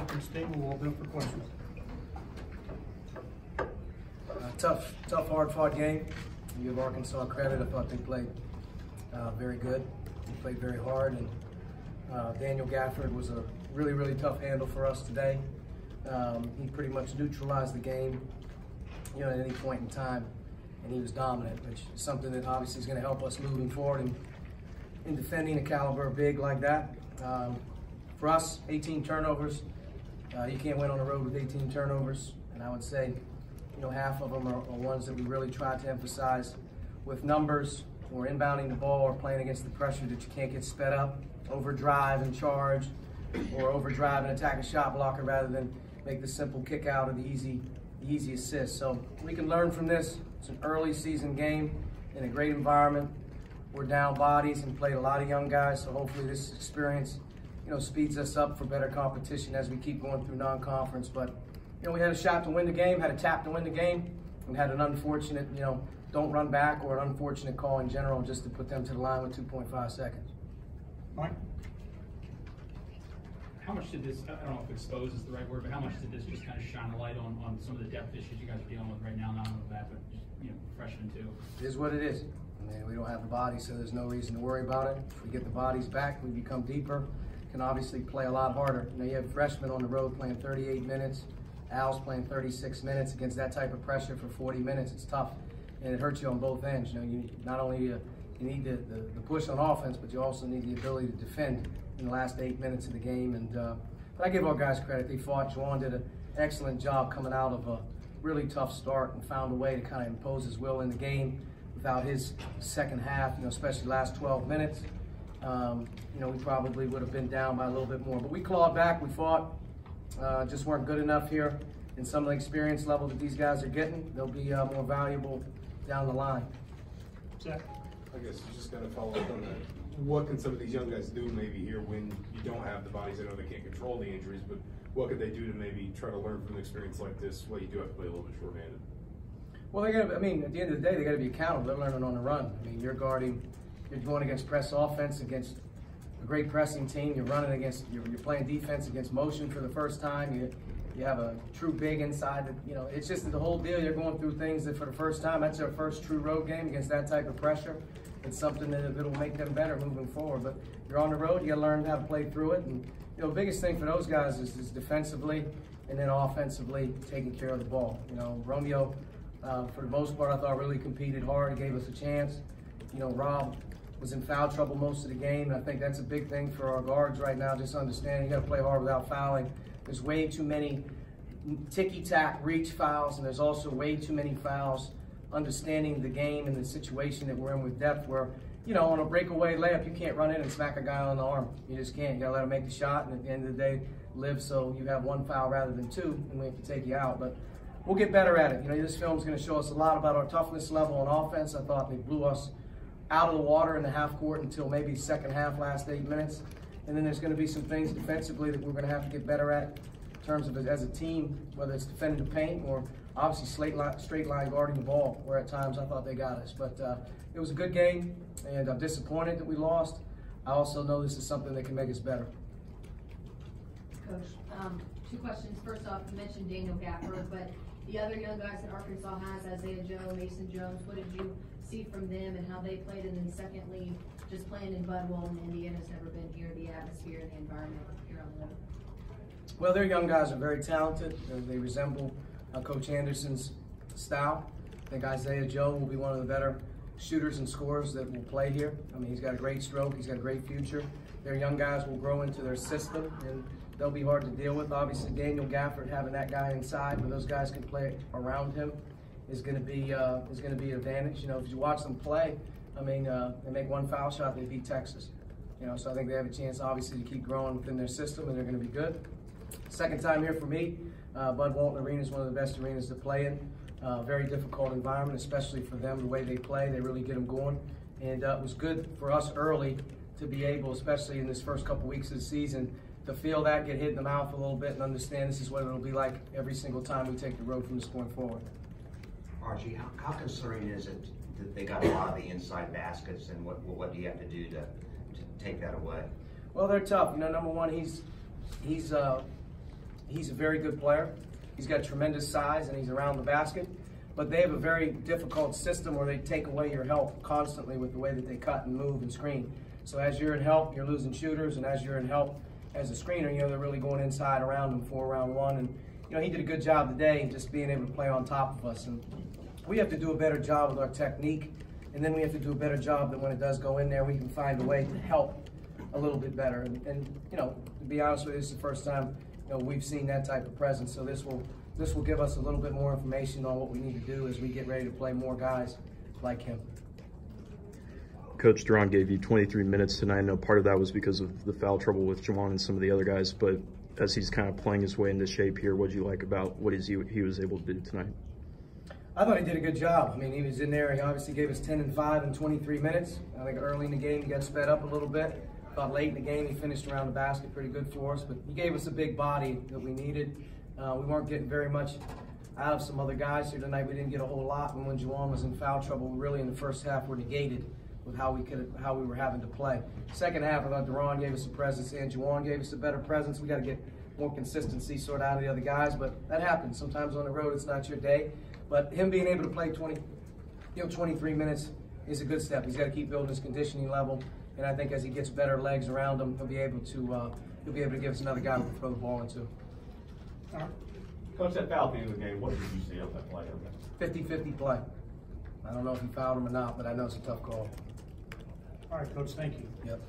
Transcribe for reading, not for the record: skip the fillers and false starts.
conference team. We'll open up for questions. Tough, hard-fought game. You give Arkansas credit. I thought they played very good. They played very hard, and Daniel Gafford was a really tough handle for us today. He pretty much neutralized the game, at any point in time, and he was dominant, which is something that obviously is going to help us moving forward in defending a caliber big like that. For us, 18 turnovers. You can't win on the road with 18 turnovers, and I would say, half of them are ones that we really try to emphasize with numbers or inbounding the ball or playing against the pressure that you can't get sped up, overdrive and charge, or overdrive and attack a shot blocker rather than make the simple kick out or the easy assist. So we can learn from this. It's an early season game in a great environment. We're down bodies and played a lot of young guys, so hopefully this experience, speeds us up for better competition as we keep going through non-conference. But we had a shot to win the game, had a tap to win the game, and had an unfortunate, don't run back or an unfortunate call in general just to put them to the line with 2.5 seconds. Mike? How much did this, I don't know if expose is the right word, but how much did this just kind of shine a light on some of the depth issues you guys are dealing with right now, not only that, but just, freshmen too? It is what it is. We don't have the bodies, so there's no reason to worry about it. If we get the bodies back, we become deeper, can obviously play a lot harder. You have freshmen on the road playing 38 minutes, Al's playing 36 minutes against that type of pressure for 40 minutes. It's tough, and it hurts you on both ends. You not only you need the push on offense, but you also need the ability to defend in the last 8 minutes of the game. And but I give our guys credit. They fought. Juwan did an excellent job coming out of a really tough start and found a way to kind of impose his will in the game without his second half, especially last 12 minutes. We probably would have been down by a little bit more. But we clawed back. We fought. Just weren't good enough here. And some of the experience level that these guys are getting, they'll be more valuable down the line. Zach? I guess you just got to follow up on that. What can some of these young guys do maybe here when you don't have the bodies? I know they can't control the injuries, but what could they do to maybe try to learn from an experience like this while you do have to play a little bit shorthanded? Well, at the end of the day, they got to be accountable. They're learning on the run. You're going against press offense against a great pressing team. You're running against, you're playing defense against motion for the first time. You have a true big inside that, it's just the whole deal. You're going through things that for the first time, that's their first true road game against that type of pressure. It's something that'll make them better moving forward. But you're on the road, you got to learn how to play through it. And, the biggest thing for those guys is defensively and then offensively taking care of the ball. Romeo, for the most part, I thought really competed hard, gave us a chance. Rob was in foul trouble most of the game, and I think that's a big thing for our guards right now, just understanding you got to play hard without fouling. There's way too many ticky-tack reach fouls, and there's also way too many fouls understanding the game and the situation that we're in with depth where, on a breakaway layup, you can't run in and smack a guy on the arm. You just can't. You got to let him make the shot, and at the end of the day, live so you have one foul rather than two, and we have to take you out. But we'll get better at it. This film's going to show us a lot about our toughness level on offense. I thought they blew us out of the water in the half court until maybe second half, last 8 minutes. And then there's going to be some things defensively that we're going to have to get better at in terms of as a team, whether it's defending the paint or obviously straight line guarding the ball, where at times I thought they got us. But it was a good game, and I'm disappointed that we lost. I also know this is something that can make us better. Coach, 2 questions. First off, you mentioned Daniel Gafford, but the other young guys that Arkansas has, Isaiah Joe, Mason Jones, what did you see from them and how they played? And then secondly, just playing in Bud Walton, Indiana's never been here, the atmosphere and the environment here on the road. Well, their young guys are very talented. They resemble Coach Anderson's style. I think Isaiah Joe will be one of the better shooters and scorers that will play here. He's got a great stroke. He's got a great future. Their young guys will grow into their system, and they'll be hard to deal with. Obviously, Daniel Gafford, having that guy inside where those guys can play around him is going to be an advantage. If you watch them play, they make one foul shot, they beat Texas. So I think they have a chance, obviously, to keep growing within their system, and they're going to be good. Second time here for me. Bud Walton Arena is one of the best arenas to play in. Very difficult environment, especially for them, the way they play. They really get them going. And it was good for us early to be able, especially in this first couple weeks of the season, to feel that, get hit in the mouth a little bit, and understand this is what it'll be like every single time we take the road from this point forward. Archie, how concerning is it that they got a lot of the inside baskets, and what do you have to do to take that away? Well, they're tough. Number one, he's He's a very good player. He's got tremendous size and he's around the basket. But they have a very difficult system where they take away your help constantly with the way that they cut and move and screen. So as you're in help, you're losing shooters, and as you're in help as a screener, you know, they're really going inside around them for round one. And, you know, he did a good job today just being able to play on top of us. And we have to do a better job with our technique, and then we have to do a better job that when it does go in there, we can find a way to help a little bit better. And you know, to be honest with you, this is the first time, you know, we've seen that type of presence. So this will give us a little bit more information on what we need to do as we get ready to play more guys like him. Coach Duran gave you 23 minutes tonight. I know part of that was because of the foul trouble with Juwan and some of the other guys, but as he's kind of playing his way into shape here, what did you like about what he was able to do tonight? I thought he did a good job. I mean, he was in there. He obviously gave us 10 and 5 in 23 minutes. I think early in the game he got sped up a little bit. Thought late in the game he finished around the basket pretty good for us, but he gave us a big body that we needed. We weren't getting very much out of some other guys here tonight. We didn't get a whole lot, and when Juwan was in foul trouble, really in the first half were negated with how we were having to play. Second half, I thought Duran gave us a presence and Juwan gave us a better presence. We got to get more consistency sort out of the other guys, but that happens. Sometimes on the road it's not your day. But him being able to play 23 minutes is a good step. He's got to keep building his conditioning level, and I think as he gets better legs around him, he'll be able to give us another guy we can throw the ball into. Coach, that foul at the end of the game, what did you see on that play? 50-50 play. I don't know if he fouled him or not, but I know it's a tough call. All right, Coach, thank you. Yep.